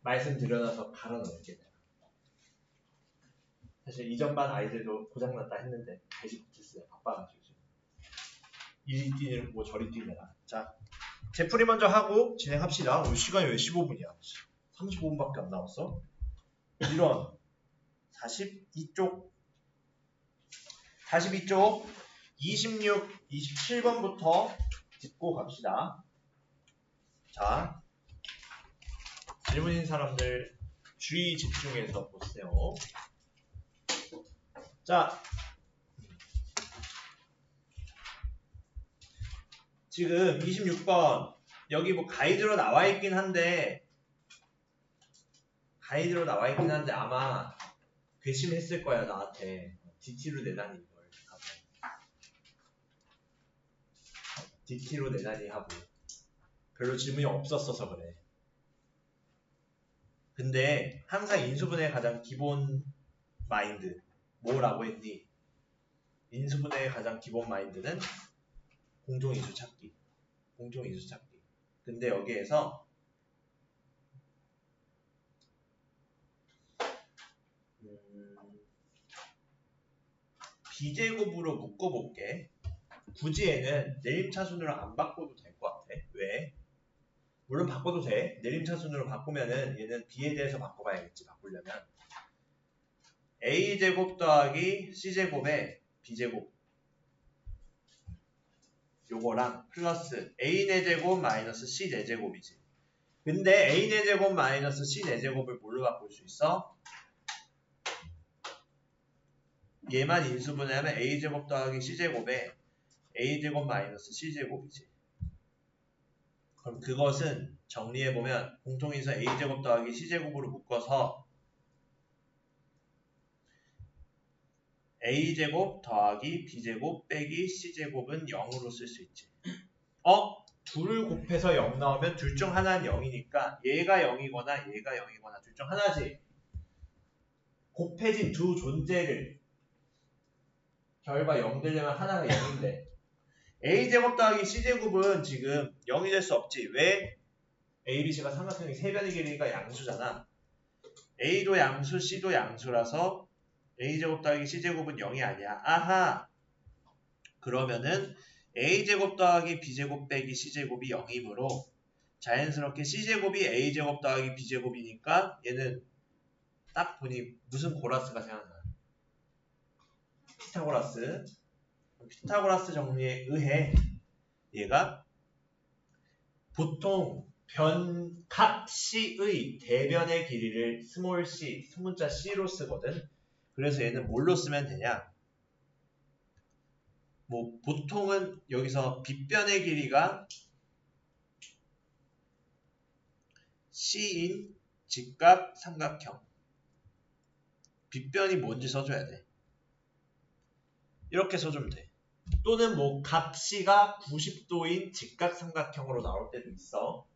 말씀드려놔서 갈아 넣을게. 사실 이전반 아이들도 고장났다 했는데 다시 못했어요. 바빠가지고 지금. 이리 뛰는 뭐 저리 뛰느라. 자, 제풀이 먼저 하고 진행합시다. 우리 시간이 왜 15분이야? 35분밖에 안 남았어. 이런 42쪽 26, 27번부터 짚고 갑시다. 자, 질문인 사람들 주의 집중해서 보세요. 자, 지금 26번 여기 뭐 가이드로 나와 있긴 한데 아마 괘씸했을 거야 나한테. DT로 내다니 이걸 하고 DT로 내다니 하고 별로 질문이 없었어서 그래. 근데 항상 인수분해의 가장 기본 마인드 뭐라고 했니? 인수분해의 가장 기본 마인드는 공통인수 찾기. 근데 여기에서 비제곱으로 묶어볼게. 굳이 얘는 내림차순으로 안 바꿔도 될 것 같아. 왜? 물론 바꿔도 돼. 내림차순으로 바꾸면은 얘는 b에 대해서 바꿔봐야겠지. 바꾸려면 a제곱 더하기 c제곱에 b제곱 요거랑 플러스 a의 제곱 마이너스 c의 제곱이지. 근데 a의 제곱 마이너스 c의 제곱을 뭘로 바꿀 수 있어? 얘만 인수분해하면 a제곱 더하기 c제곱에 a제곱 마이너스 c제곱이지. 그럼 그것은 정리해보면 공통인수 a제곱 더하기 c제곱으로 묶어서 a제곱 더하기 b제곱 빼기 c제곱은 0으로 쓸 수 있지. 둘을 곱해서 0 나오면 둘 중 하나는 0이니까 얘가 0이거나 얘가 0이거나 둘 중 하나지. 곱해진 두 존재를 결과 0 되려면 하나가 0인데 a제곱 더하기 c제곱은 지금 0이 될 수 없지. 왜? a, b, c가 삼각형이 세 변의 길이가 양수잖아. a도 양수, c도 양수라서 a제곱 더하기 c제곱은 0이 아니야. 아하! 그러면은 a제곱 더하기 b제곱 빼기 c제곱이 0이므로 자연스럽게 c제곱이 a제곱 더하기 b제곱이니까 얘는 딱 보니 무슨 고라스가 생각나? 피타고라스 정리에 의해 얘가 보통 각 c의 대변의 길이를 스몰 c, 소문자 c로 쓰거든. 그래서 얘는 뭘로 쓰면 되냐? 뭐 보통은 여기서 빗변의 길이가 c인 직각 삼각형. 빗변이 뭔지 써줘야 돼. 이렇게 써주면 돼. 또는 뭐 각 c가 90도인 직각 삼각형으로 나올 때도 있어.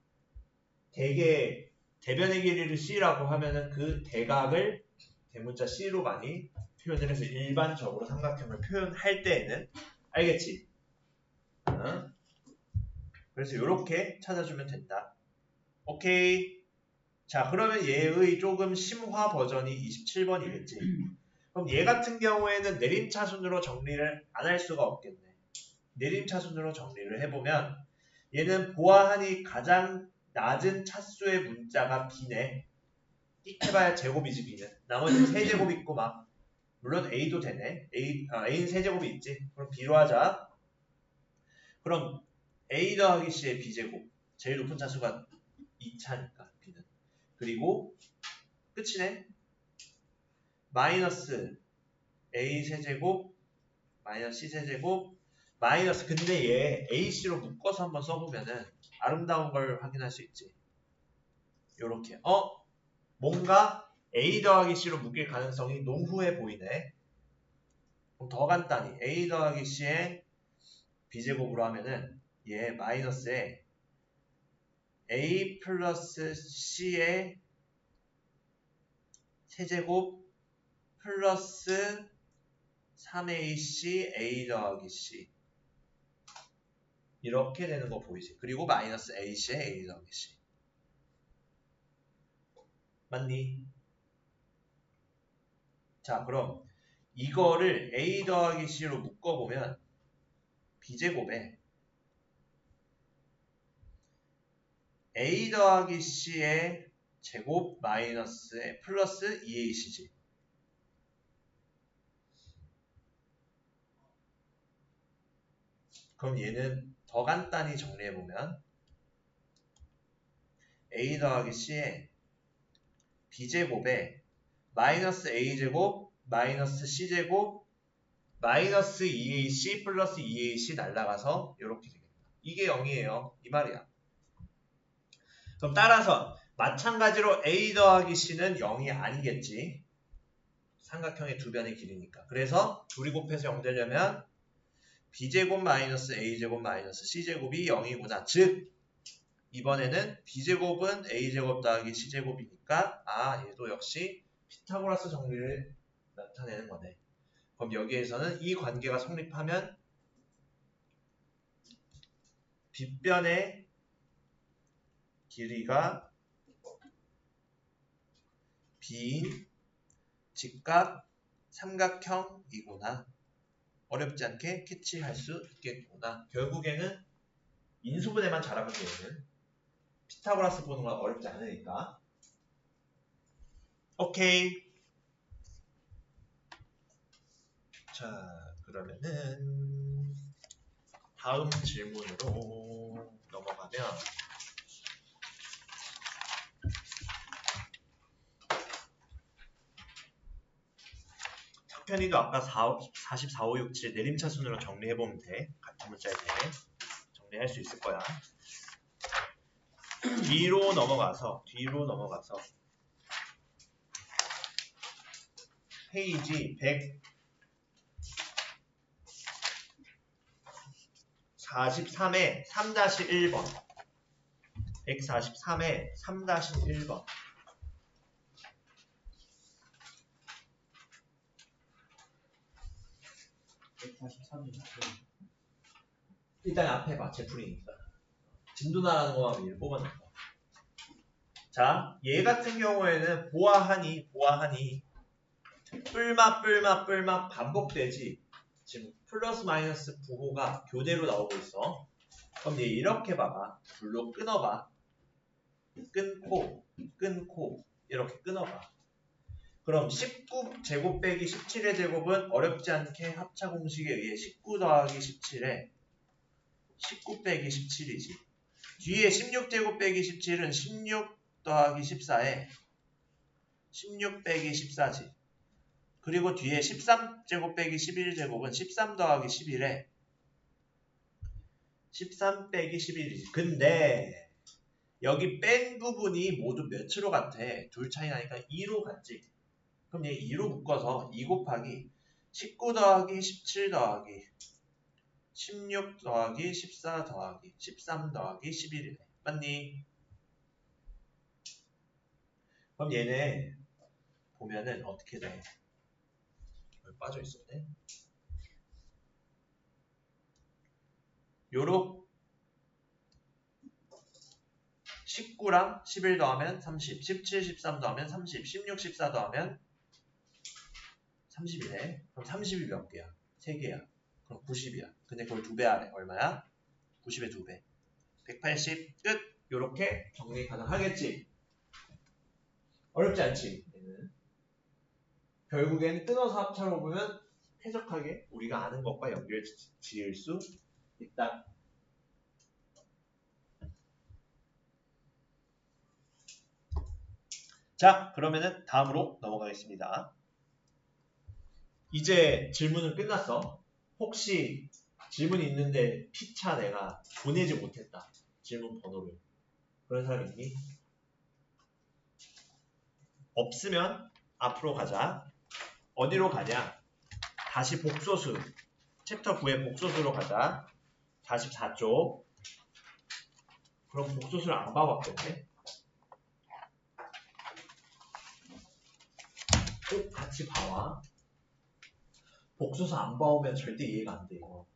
대개 대변의 길이를 c라고 하면은 그 대각을 대문자 c로 많이 표현을 해서 일반적으로 삼각형을 표현할 때에는 알겠지? 그래서 이렇게 찾아주면 된다. 오케이. 자, 그러면 얘의 조금 심화 버전이 27번이겠지. 그럼 얘 같은 경우에는 내림차순으로 정리를 안 할 수가 없겠네. 내림차순으로 정리를 해보면 얘는 보아하니 가장 낮은 차수의 문자가 b네. 띡 해봐야 제곱이지 b는. 나머지는 세제곱 있고 막 물론 a도 되네. a는 세제곱이 있지. 그럼 b로 하자. 그럼 a 더하기 c의 b제곱. 제일 높은 차수가 2차니까 b는. 그리고 끝이네. 마이너스 a 세제곱 마이너스 c 세제곱 마이너스 근데 얘 ac로 묶어서 한번 써보면은 아름다운 걸 확인할 수 있지. 요렇게 뭔가 a 더하기 c로 묶일 가능성이 농후해 보이네. 그럼 더 간단히 a 더하기 c의 b제곱으로 하면은 얘 마이너스에 a 플러스 c의 세제곱 플러스 3ac a 더하기 c 이렇게 되는 거 보이지? 그리고 마이너스 ac의 a 더하기 c 맞니? 자, 그럼 이거를 A 더하기 C로 묶어보면 B제곱에 A 더하기 C의 제곱 마이너스에 플러스 2AC지. 그럼 얘는 더 간단히 정리해보면 A 더하기 C의 B제곱에 마이너스 A제곱 마이너스 C제곱 마이너스 2AC 플러스 2AC 날라가서 이렇게 되겠다. 이게 0이에요. 이 말이야. 그럼 따라서 마찬가지로 A 더하기 C는 0이 아니겠지. 삼각형의 두 변의 길이니까. 그래서 둘이 곱해서 0 되려면 B제곱 마이너스 A제곱 마이너스 C제곱이 0이구나. 즉 이번에는 B제곱은 A제곱 더하기 C제곱이니까 얘도 역시 피타고라스 정리를 나타내는 거네. 그럼 여기에서는 이 관계가 성립하면 빗변의 길이가 B인 직각 삼각형이구나. 어렵지 않게 캐치할 수 있겠구나. 결국에는 인수분해만 잘하면 되는 피타고라스 보는 건 어렵지 않으니까. 오케이. 자, 그러면은 다음 질문으로 넘어가면 석현이도 아까 44, 5, 6, 7 내림차 순으로 정리해보면 돼. 같은 문자일 때 정리할 수 있을 거야. 뒤로 넘어가서 페이지 143에 3-1번 143에 3-1번 일단 앞에 봐. 제풀이니까 진도나라는 거만 미리 뽑아놓자. 자, 얘 같은 경우에는 보아하니 뿔맛 반복되지. 지금 플러스 마이너스 부호가 교대로 나오고 있어. 그럼 얘 이렇게 봐봐. 불로 끊어봐. 끊고 이렇게 끊어봐. 그럼 19제곱 빼기 17의 제곱은 어렵지 않게 합차 공식에 의해 19 더하기 17에 19 빼기 17이지. 뒤에 16제곱 빼기 17은 16 더하기 14에 16 빼기 14지. 그리고 뒤에 13제곱 빼기 11제곱은 13 더하기 11에 13 빼기 11이지. 근데 여기 뺀 부분이 모두 몇으로 같아? 둘 차이 나니까 2로 같지. 그럼 얘 2로 묶어서 2 곱하기 19 더하기 17 더하기 16 더하기 14 더하기 13 더하기 11이네. 맞니? 그럼 얘네 보면은 어떻게 돼? 여기 빠져 있었네. 요렇게 19랑 11 더하면 30, 17, 13 더하면 30, 16, 14 더하면 30이네. 그럼 30이 몇 개야? 3개야. 그럼 90이야. 근데 그걸 2배 하래. 얼마야? 90의 2배. 180 끝. 요렇게 정리 가능하겠지? 어렵지 않지? 얘는. 결국엔 끊어서 합차로 보면 쾌적하게 우리가 아는 것과 연결 지을 수 있다. 자, 그러면은 다음으로 넘어가겠습니다. 이제 질문은 끝났어. 혹시 질문이 있는데 피차 내가 보내지 못했다. 질문 번호를. 그런 사람 있니? 없으면 앞으로 가자. 어디로 가냐? 다시 복소수. 챕터 9의 복소수로 가자. 44쪽. 그럼 복소수를 안 봐봤겠네? 꼭 같이 봐와. 복소수 안 봐오면 절대 이해가 안 돼, 이거.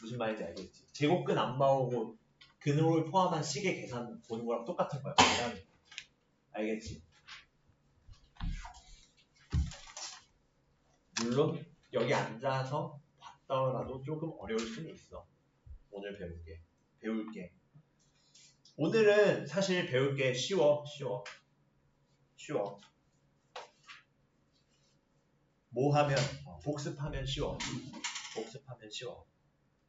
무슨 말인지 알겠지? 제곱근 안 봐오고 근호를 포함한 식의 계산 보는 거랑 똑같은 거야. 알겠지? 물론 여기 앉아서 봤더라도 조금 어려울 수는 있어. 오늘 배울 게. 오늘은 사실 배울 게 쉬워. 뭐 하면 복습하면 쉬워.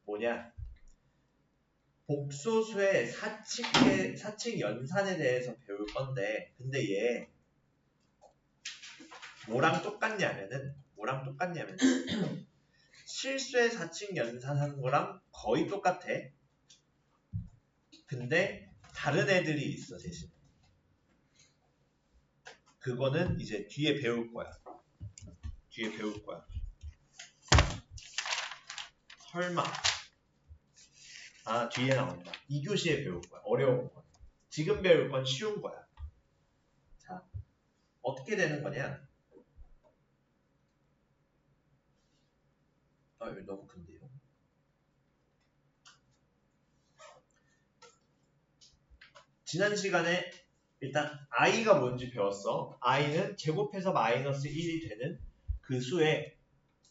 뭐냐? 복소수의 사칙 연산에 대해서 배울 건데, 근데 얘 뭐랑 똑같냐면은 실수의 사칙 연산하는 거랑 거의 똑같아. 근데 다른 애들이 있어 대신. 그거는 이제 뒤에 배울 거야. 설마. 뒤에 나온다. 2교시에 배울 거야. 어려운 건. 지금 배울 건 쉬운 거야. 자, 어떻게 되는 거냐? 이거 너무 큰데요. 지난 시간에 일단 i가 뭔지 배웠어. i는 제곱해서 마이너스 1이 되는 그 수의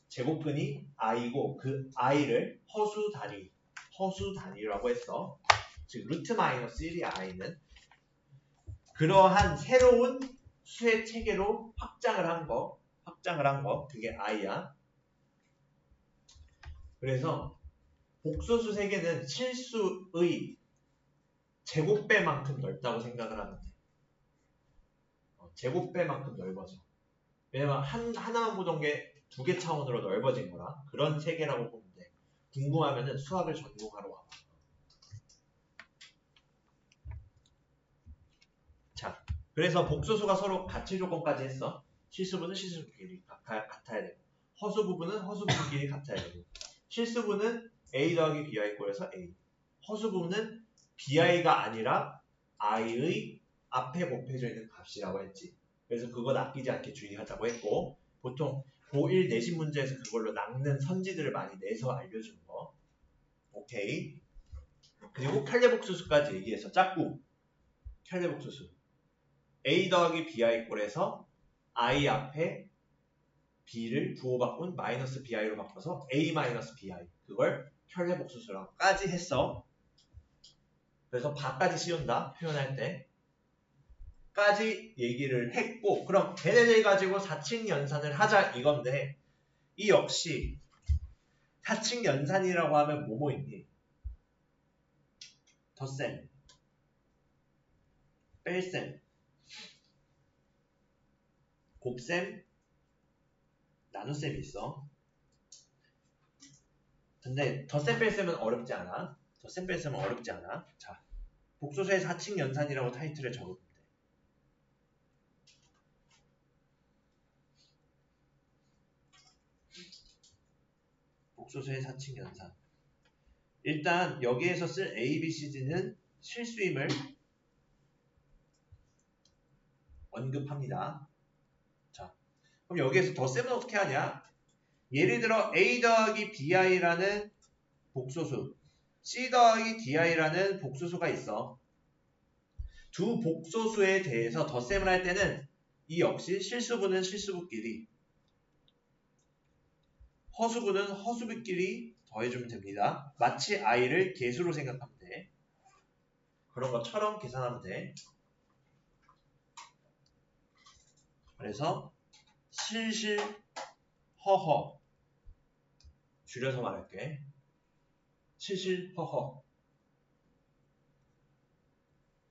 제곱근이 i고 그 i를 허수 단위라고 했어. 즉 루트 마이너스 1이 i는 그러한 새로운 수의 체계로 확장을 한 거 그게 i야. 그래서 복소수 세계는 실수의 제곱배만큼 넓다고 생각을 하면 돼. 제곱배만큼 넓어져. 왜냐면 하나만 보던 게 두 개 차원으로 넓어진 거라 그런 세계라고 보면 돼. 궁금하면은 수학을 전공하러 와봐. 자, 그래서 복소수가 서로 같이 조건까지 했어. 실수분은 실수분끼리 같아야 되고, 허수부분은 허수부분끼리 같아야 되고, 실수분은 a 더하기 bi의 꼴에서 a, 허수부분은 bi가 아니라 i의 앞에 곱해져 있는 값이라고 했지. 그래서 그거 낚이지 않게 주의하자고 했고, 보통 고1 내신 문제에서 그걸로 낚는 선지들을 많이 내서 알려주는 거. 오케이. 그리고 켤레복수수까지 얘기해서 짝꿍 켤레복수수 a 더하기 bi의 꼴에서 i 앞에 b를 부호 바꾼 마이너스 bi로 바꿔서 a 마이너스 bi, 그걸 켤레복수수라고까지 했어. 그래서 바까지 씌운다 표현할 때 까지 얘기를 했고, 그럼 걔네들 가지고 사칙 연산을 하자 이건데, 이 역시 사칙 연산이라고 하면 뭐뭐 있니? 덧셈, 뺄셈, 곱셈, 나눗셈이 있어. 근데 덧셈 뺄셈은 어렵지 않아. 자, 복소수의 사칙 연산이라고 타이틀을 적으면 돼. 복소수의 사칙 연산. 일단 여기에서 쓸 A, B, C, D는 실수임을 언급합니다. 자, 그럼 여기에서 덧셈은 어떻게 하냐? 예를 들어 A 더하기 BI라는 복소수, C 더하기 DI라는 복소수가 있어. 두 복소수에 대해서 덧셈을 할 때는 이 역시 실수분은 실수부끼리, 허수분은 허수부끼리 더해주면 됩니다. 마치 i를 개수로 생각하면 돼. 그런 것처럼 계산하면 돼. 그래서 실실 허허, 줄여서 말할게. 실실 허허.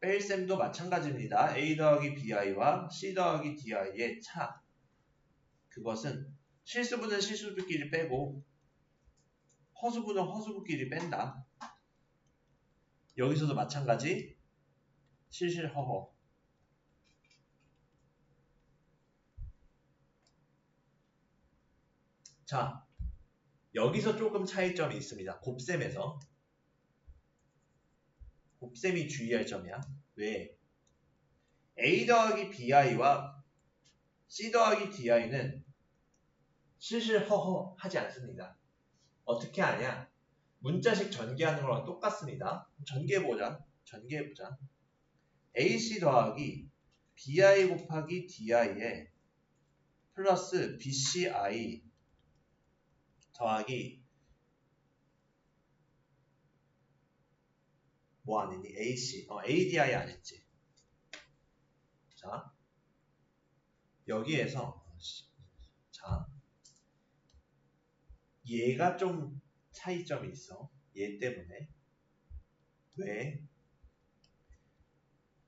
뺄셈도 마찬가지입니다. a 더하기 bi와 c 더하기 di의 차, 그것은 실수분은 실수부끼리 빼고 허수분은 허수부끼리 뺀다. 여기서도 마찬가지. 실실 허허. 자, 여기서 조금 차이점이 있습니다. 곱셈에서. 곱셈이 주의할 점이야. 왜? A 더하기 BI와 C 더하기 DI는 실실허허 하지 않습니다. 어떻게 하냐? 문자식 전개하는 거랑 똑같습니다. 전개해보자. AC 더하기 BI 곱하기 DI에 플러스 BCI 더하기 뭐 안 했니? AC ADI 안 했지. 자 여기에서 자 얘가 좀 차이점이 있어. 얘 때문에. 왜?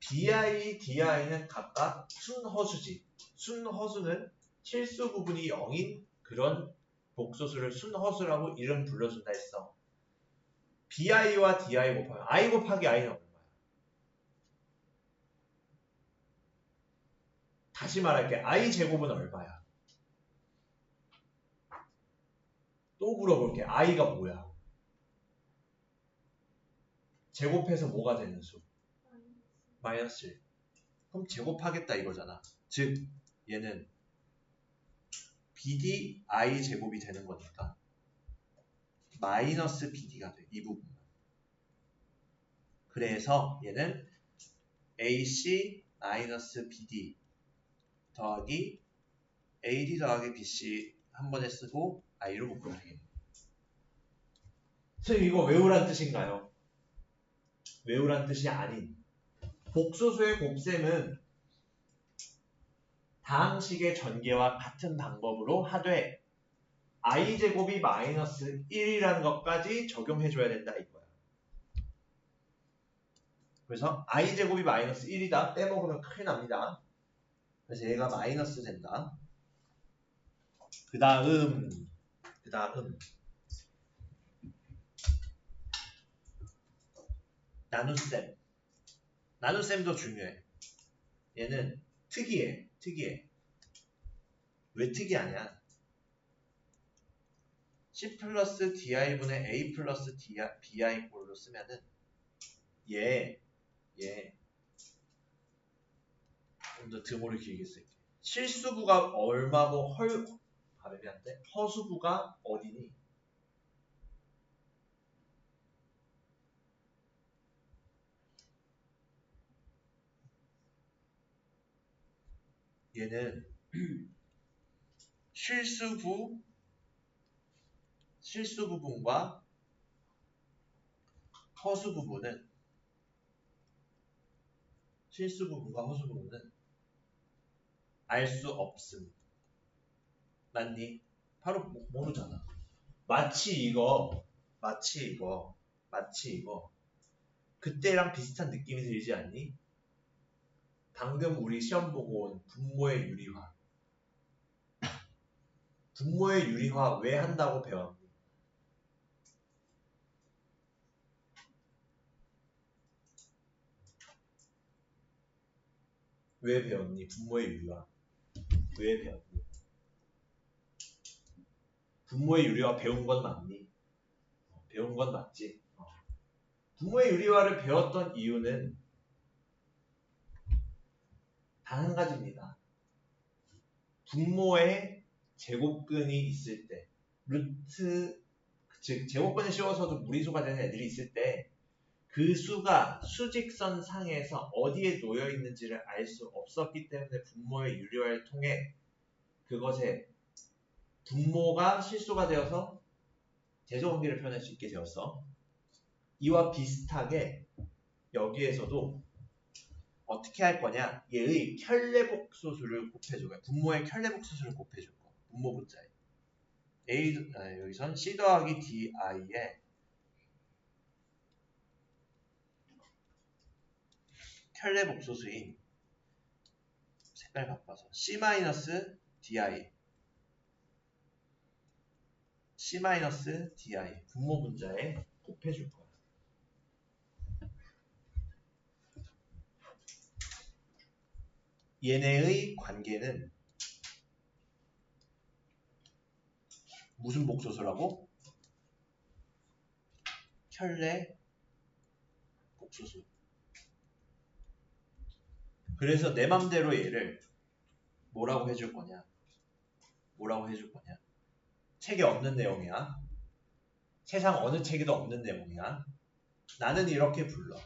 BI, DI는 각각 순허수지. 순허수는 실수 부분이 0인 그런 복소수를 순허수라고 이름 불러준다 했어. BI와 DI 곱하면 I 곱하기 I는 얼마야? 다시 말할게. I 제곱은 얼마야? 또 물어볼게. I가 뭐야? 제곱해서 뭐가 되는 수? 마이너스 1. 그럼 제곱하겠다 이거잖아. 즉 얘는 BD I 제곱이 되는 거니까 마이너스 BD가 돼. 이 부분만. 그래서 얘는 AC 마이너스 BD 더하기 AD 더하기 BC 한 번에 쓰고 I로 묶으면 되겠네. 선생님 이거 외우란 뜻인가요? 외우란 뜻이 아닌 복소수의 곱셈은 다항식의 전개와 같은 방법으로 하되 i제곱이 마이너스 1이라는 것까지 적용해줘야 된다 이거야. 그래서 i제곱이 마이너스 1이다. 빼먹으면 큰일 납니다. 그래서 얘가 마이너스 된다. 그 다음 나눗셈. 나눗셈도 중요해. 얘는 특이해. 왜 특이하냐? C 플러스 DI분의 A 플러스 BI 꼴로 쓰면은 얘 좀 더 드모를 길게 쓸게. 실수부가 얼마고 발음이 안 돼? 허수부가 어디니? 얘는 실수 부분과 허수 부분은 알 수 없음. 맞니? 바로 모르잖아. 마치 이거 그때랑 비슷한 느낌이 들지 않니? 방금 우리 시험 보고 온 분모의 유리화. 분모의 유리화 왜 한다고 배웠니? 왜 배웠니? 분모의 유리화. 왜 배웠니? 분모의 유리화 배운 건 맞니? 배운 건 맞지? 분모의 유리화를 배웠던 이유는 단 한 가지입니다. 분모에 제곱근이 있을 때, 즉 제곱근이 씌워서도 무리수가 되는 애들이 있을 때 그 수가 수직선 상에서 어디에 놓여 있는지를 알 수 없었기 때문에 분모의 유리화를 통해 그것의 분모가 실수가 되어서 제조관계를 표현할 수 있게 되었어. 이와 비슷하게 여기에서도 어떻게 할 거냐? 얘의 켤레복소수를 곱해줄 거야. 분모의 켤레복소수를 곱해줄 거야. 분모 분자에. 여기선 C 더하기 DI에 켤레복소수인 색깔 바꿔서 C-DI 분모 분자에 곱해줄 거야. 얘네의 관계는 무슨 복소수라고? 켤레 복소수. 그래서 내 맘대로 얘를 뭐라고 해줄 거냐? 책에 없는 내용이야. 세상 어느 책에도 없는 내용이야. 나는 이렇게 불러.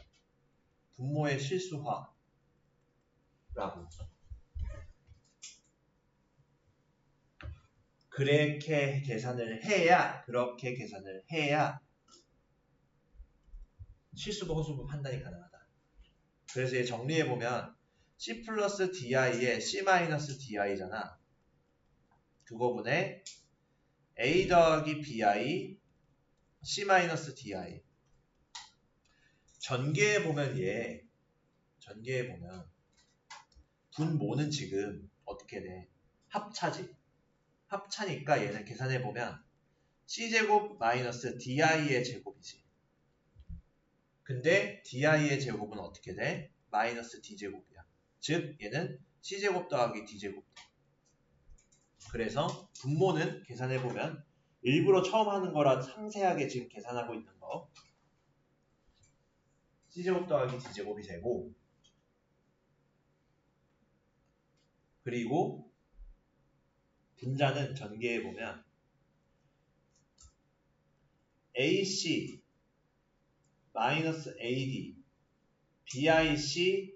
분모의 실수화라고. 그렇게 계산을 해야 실수부 허수부 판단이 가능하다. 그래서 정리해보면 C 플러스 DI에 C 마이너스 DI잖아. 그거분에 A 더하기 BI C 마이너스 DI. 전개해보면 분모는 지금 어떻게 돼? 합차니까 얘는 계산해보면 C제곱 마이너스 DI의 제곱이지. 근데 DI의 제곱은 어떻게 돼? 마이너스 D제곱이야. 즉 얘는 C제곱 더하기 D제곱. 그래서 분모는 계산해보면 일부러 처음 하는 거라 상세하게 지금 계산하고 있는 거 C제곱 더하기 D제곱이 되고, 그리고 분자는 전개해보면 AC 마이너스 AD BIC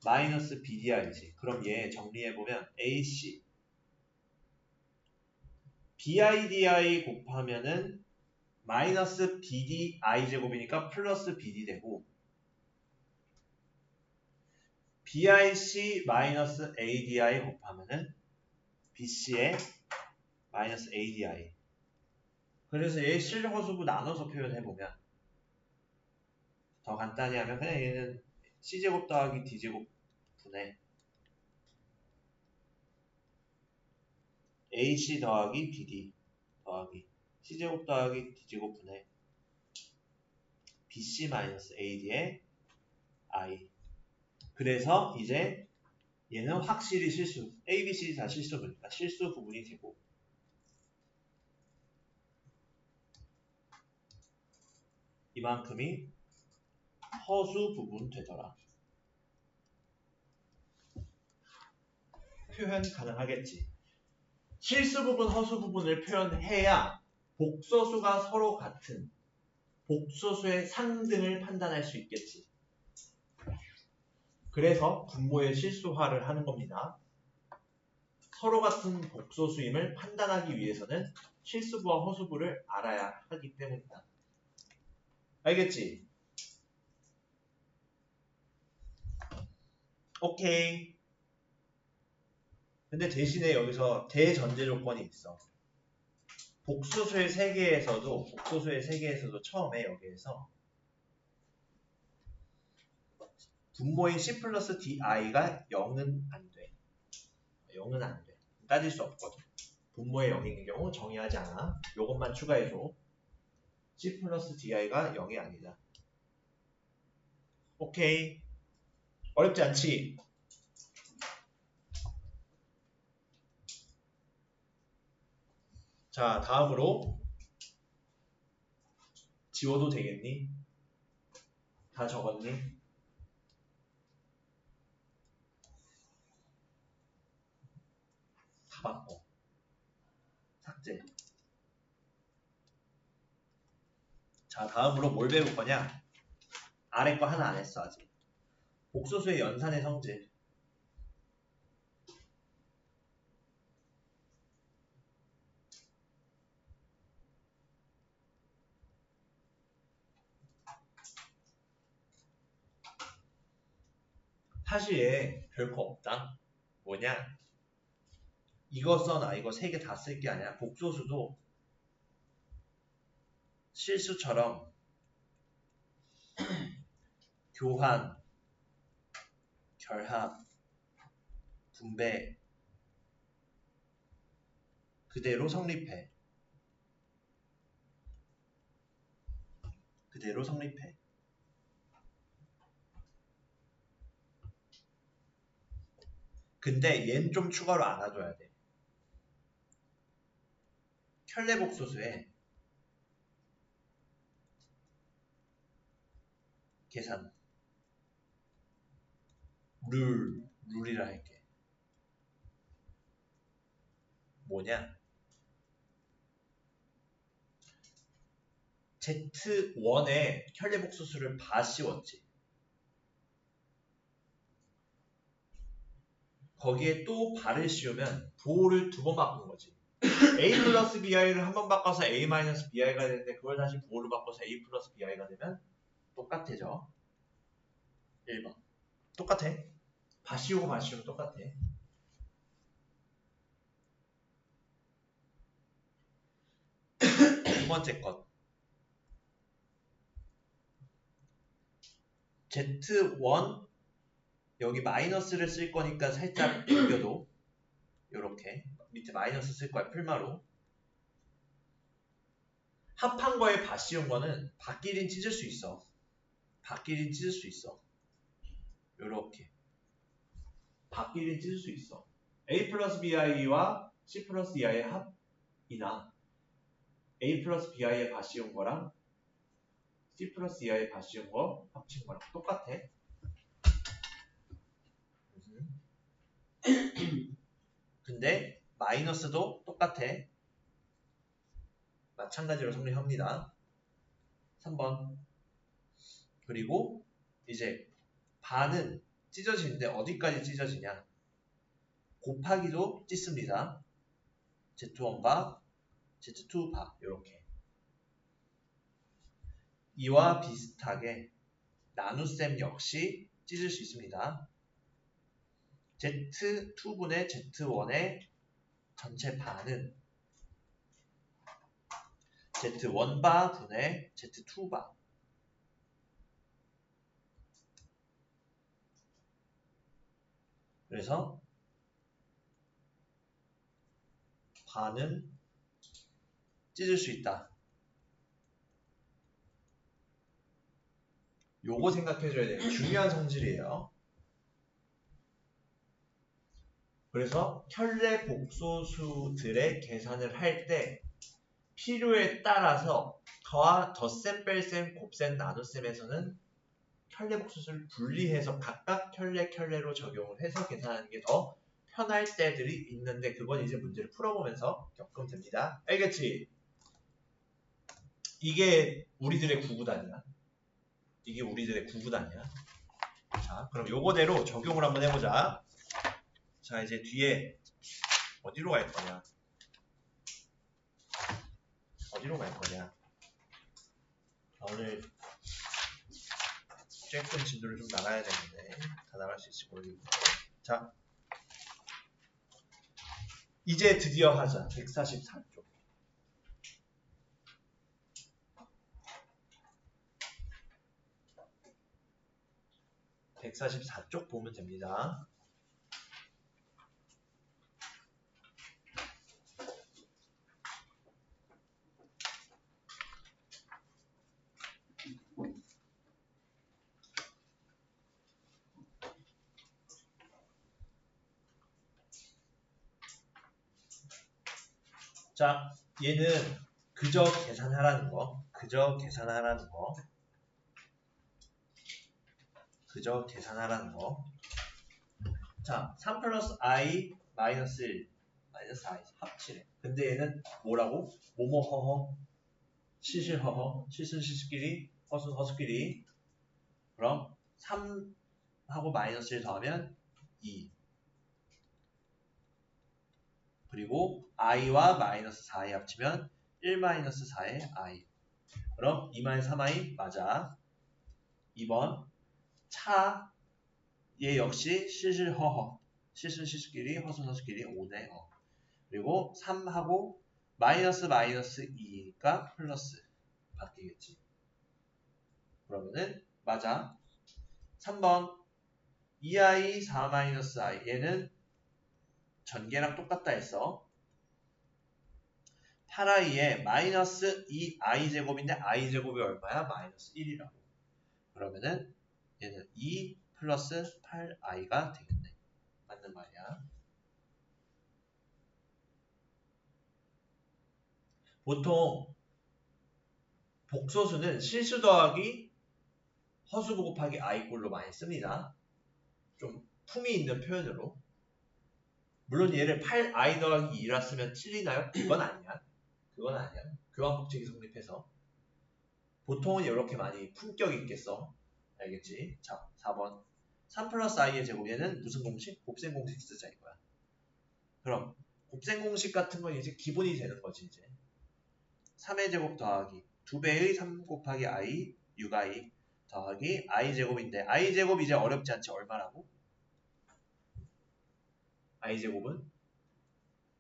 마이너스 BDI지. 그럼 얘 정리해보면 AC BIDI 곱하면은 마이너스 BDI 제곱이니까 플러스 BD 되고, BIC 마이너스 ADI 곱하면은 BC의 마이너스 ADI. 그래서 얘 실허수부 나눠서 표현해보면 더 간단히 하면 그냥 얘는 C제곱 더하기 D제곱 분의 AC 더하기 BD 더하기 C제곱 더하기 D제곱 분의 BC 마이너스 AD의 I. 그래서 이제 얘는 확실히 실수, A, B, C 다 실수니까 실수 부분이 되고, 이만큼이 허수 부분 되더라. 표현 가능하겠지. 실수 부분, 허수 부분을 표현해야 복소수가 서로 같은 복소수의 상등을 판단할 수 있겠지. 그래서 분모의 실수화를 하는 겁니다. 서로 같은 복소수임을 판단하기 위해서는 실수부와 허수부를 알아야 하기 때문이다. 알겠지? 오케이. 근데 대신에 여기서 대전제 조건이 있어. 복소수의 세계에서도 처음에 여기에서 분모인 C 플러스 DI가 0은 안 돼. 0은 안 돼. 따질 수 없거든. 분모의 0인 경우 정의하지 않아. 요것만 추가해줘. C 플러스 DI가 0이 아니다. 오케이. 어렵지 않지? 자, 다음으로 지워도 되겠니? 다 적었니? 다 바꿔. 삭제. 자, 다음으로 뭘 배울 거냐? 아래 거 하나 안 했어, 아직. 복소수의 연산의 성질. 사실 얘 별거 없다. 뭐냐? 이거 써나 이거 3개 다 쓸 게 아니라 복소수도 실수처럼 교환, 결합, 분배 그대로 성립해. 그대로 성립해. 근데 얘는 좀 추가로 알아줘야 돼. 켤레복소수에 계산 룰이라 할게. 뭐냐? Z1에 켤레복소수를 바 씌웠지. 거기에 또 바를 씌우면 부호를 2번 바꾼 거지. a 플러스 bi를 한 번 바꿔서 a 마이너스 bi가 되는데 그걸 다시 부호로 바꿔서 a 플러스 bi가 되면 똑같아져. 1번. 똑같아. 바시오고 바시오고 똑같아. 두 번째 것. Z1 여기 마이너스를 쓸 거니까 살짝 남겨도 요렇게 밑에 마이너스 쓸 거야. 풀마로. 합한 거에 바시온 거는 밖끼린 찢을 수 있어. 밖끼린 찢을 수 있어. 요렇게. 밖끼린 찢을 수 있어. A 플러스 BI와 C 플러스 EI의 합이나 A 플러스 BI의 바시온 거랑 C 플러스 EI의 바시온 거 합친 거랑 똑같아. 근데 마이너스도 똑같아. 마찬가지로 정리합니다. 3번. 그리고 이제 반은 찢어지는데 어디까지 찢어지냐? 곱하기도 찢습니다. Z1바, Z2바 이렇게. 이와 비슷하게 나눗셈 역시 찢을 수 있습니다. Z2분의 Z1의 전체 반은 Z1바 분의 Z2바. 그래서 반은 찢을 수 있다. 요거 생각해줘야 돼요. 중요한 성질이에요. 그래서 혈내 복소수들의 계산을 할 때 필요에 따라서 덧셈, 뺄셈, 곱셈, 나눗셈에서는 혈내 복소수를 분리해서 각각 혈내로 적용을 해서 계산하는 게 더 편할 때들이 있는데 그건 이제 문제를 풀어보면서 겪으면 됩니다. 알겠지? 이게 우리들의 구구단이야. 이게 우리들의 구구단이야. 자, 그럼 요거대로 적용을 한번 해보자. 자, 이제 뒤에 어디로 갈 거냐? 어디로 갈 거냐? 오늘 쬐끔 진도를 좀 나가야 되는데 다 나갈 수 있을지 모르겠는데. 자, 이제 드디어 하자. 144쪽. 144쪽 보면 됩니다. 자, 얘는 그저 계산하라는 거. 그저 계산하라는 거. 그저 계산하라는 거. 자, 3 플러스 i 마이너스 1 마이너스 i 합치래. 근데 얘는 뭐라고? 뭐뭐 허허 시실 허허 시실 시실끼리 허순 허수끼리. 그럼 3하고 마이너스 1 더하면 2. 그리고 i와 마이너스 4i 합치면 1 마이너스 4의 i. 그럼 2 마이너스 3i 맞아. 2번 차 얘 역시 시실허허 시실시실끼리 허순허수끼리 5네. 그리고 3하고 마이너스 2가 플러스 바뀌겠지. 그러면은 맞아. 3번 2i 4 마이너스 i 얘는 전개랑 똑같다 했어. 8i에 마이너스 2i 제곱인데 i 제곱이 얼마야? 마이너스 1이라고. 그러면은 얘는 2 플러스 8i가 되겠네. 맞는 말이야. 보통 복소수는 실수 더하기 허수부 곱하기 i꼴로 많이 씁니다. 좀 품이 있는 표현으로. 물론 얘를 8i 더하기 2라 쓰면 틀리나요? 그건 아니야. 그건 아니야. 교환법칙이 성립해서. 보통은 이렇게 많이 품격 있게 써. 알겠지? 자, 4번. 3 플러스 i의 제곱 얘는 무슨 공식? 곱셈 공식 쓰자 이거야. 그럼 곱셈 공식 같은 건 이제 기본이 되는 거지 이제. 3의 제곱 더하기 2배의 3 곱하기 i 6i 더하기 i 제곱인데 i 제곱 이제 어렵지 않지 얼마라고? i 제곱은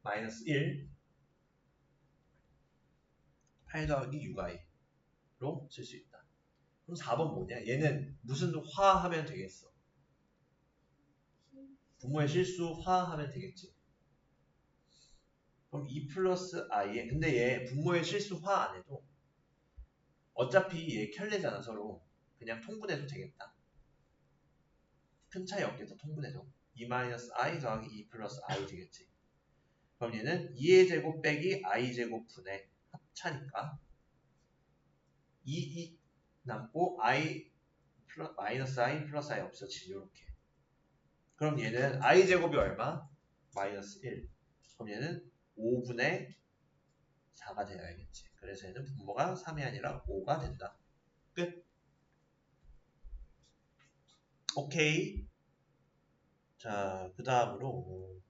마이너스 1 8 더하기 6i로 쓸 수 있다. 그럼 4번 뭐냐? 얘는 무슨 화하면 되겠어? 분모의 실수 화하면 되겠지. 그럼 2 플러스 i에 근데 얘 분모의 실수 화 안 해도 어차피 얘 켤레잖아 서로. 그냥 통분해도 되겠다. 큰 차이 없겠다 통분해도. 2 마이너스 i 더하기 2 플러스 i 되겠지. 그럼 얘는 2의 제곱 빼기 i 제곱 분의 합차니까 2 남고 i 마이너스 i 플러스 i 없어지지 이렇게. 그럼 얘는 i 제곱이 얼마? 마이너스 1. 그럼 얘는 5분의 4가 되어야겠지. 그래서 얘는 분모가 3이 아니라 5가 된다. 끝. 오케이. 자, 그 다음으로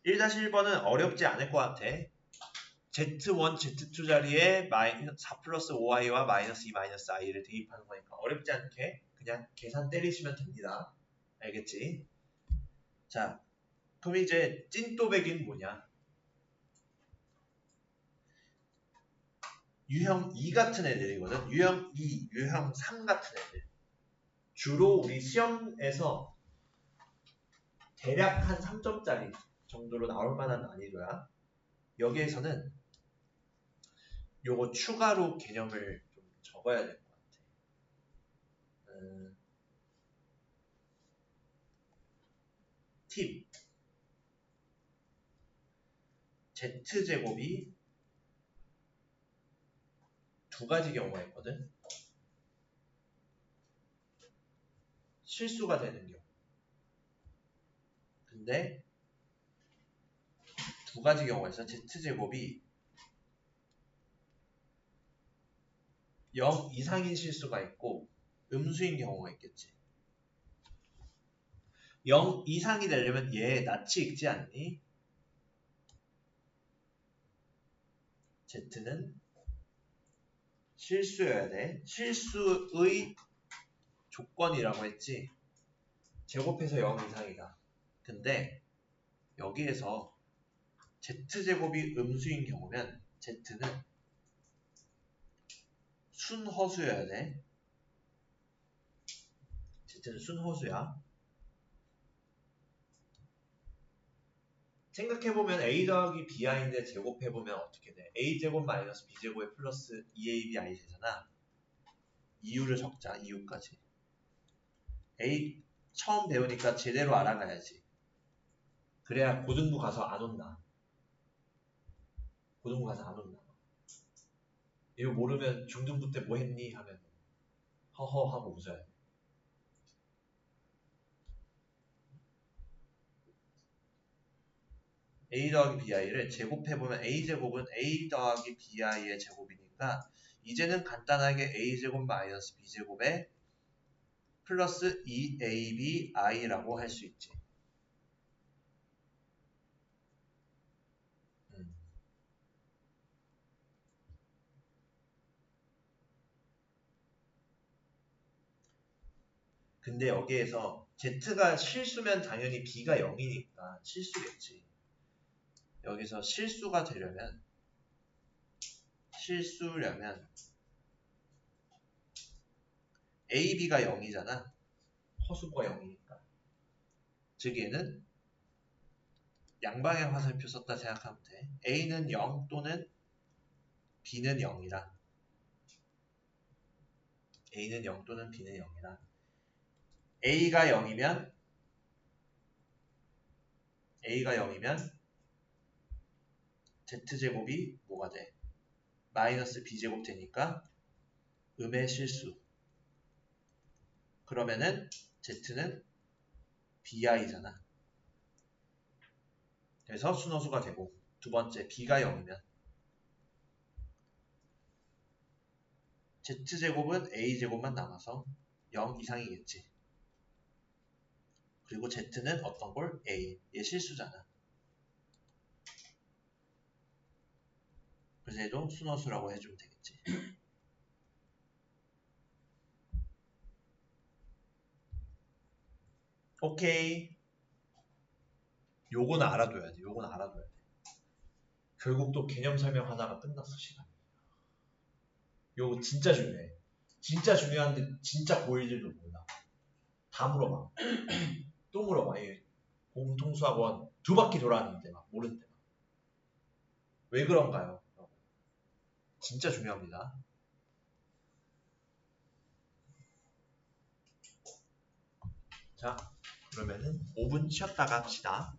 1-1번은 어렵지 않을 것 같아. Z1, Z2 자리에 4 플러스 5i와 마이너스 2 마이너스 i를 대입하는 거니까 어렵지 않게 그냥 계산 때리시면 됩니다. 알겠지? 자, 그럼 이제 찐또배기는 뭐냐? 유형 2 같은 애들이거든. 유형 2, 유형 3 같은 애들. 주로 우리 시험에서 대략 한 3점짜리 정도로 나올 만한 난이도야. 여기에서는 요거 추가로 개념을 좀 적어야 될 것 같아. 팁. Z제곱이 두 가지 경우가 있거든. 실수가 되는 경우. 근데 두 가지 경우가 있어. Z제곱이 0 이상인 실수가 있고 음수인 경우가 있겠지. 0 이상이 되려면 얘 낯이 익지 않니? Z는 실수여야 돼. 실수의 조건이라고 했지. 제곱해서 0 이상이다. 근데 여기에서 Z제곱이 음수인 경우면 Z는 순허수여야 돼. Z는 순허수야. 생각해보면 a 더하기 bi인데 제곱해보면 어떻게 돼? a제곱 마이너스 b제곱에 플러스 2ab i 되잖아. 이유를 적자. 이유까지. a 처음 배우니까 제대로 알아가야지. 그래야 고등부 가서 안 온다. 고등부 가서 안 온다. 이거 모르면 중등부 때 뭐 했니? 하면 허허 하고 웃어야 돼. a 더하기 bi를 제곱해보면 a제곱은 a 더하기 bi의 제곱이니까 이제는 간단하게 a제곱 마이너스 b제곱에 플러스 2ab i라고 할 수 있지. 근데 여기에서 z가 실수면 당연히 b가 0이니까 실수겠지. 여기서 실수가 되려면 a, b가 0이잖아. 허수가 0이니까. 즉 얘는 양방의 화살표 썼다 생각하면 돼. a는 0 또는 b는 0이라. a는 0 또는 b는 0이라. a가 0이면 z제곱이 뭐가 돼? 마이너스 b제곱 되니까 음의 실수. 그러면은 z는 bi잖아. 그래서 순호수가 되고 두 번째 b가 0이면 z제곱은 a제곱만 남아서 0 이상이겠지. 그리고 z는 어떤 걸? a. 얘 실수잖아. 그래서 얘도 순허수라고 해주면 되겠지. 오케이. 요거는 알아둬야 돼. 요거는 알아둬야 돼. 결국 또 개념 설명하다가 끝났어, 시간. 요거 진짜 중요해. 진짜 중요한데 진짜 고일들도 몰라. 다 물어봐. 또 물어봐. 공통수학원 2바퀴 돌았는데 막 모르는데 막. 왜 그런가요? 진짜 중요합니다. 자, 그러면은 5분 쉬었다가 합시다.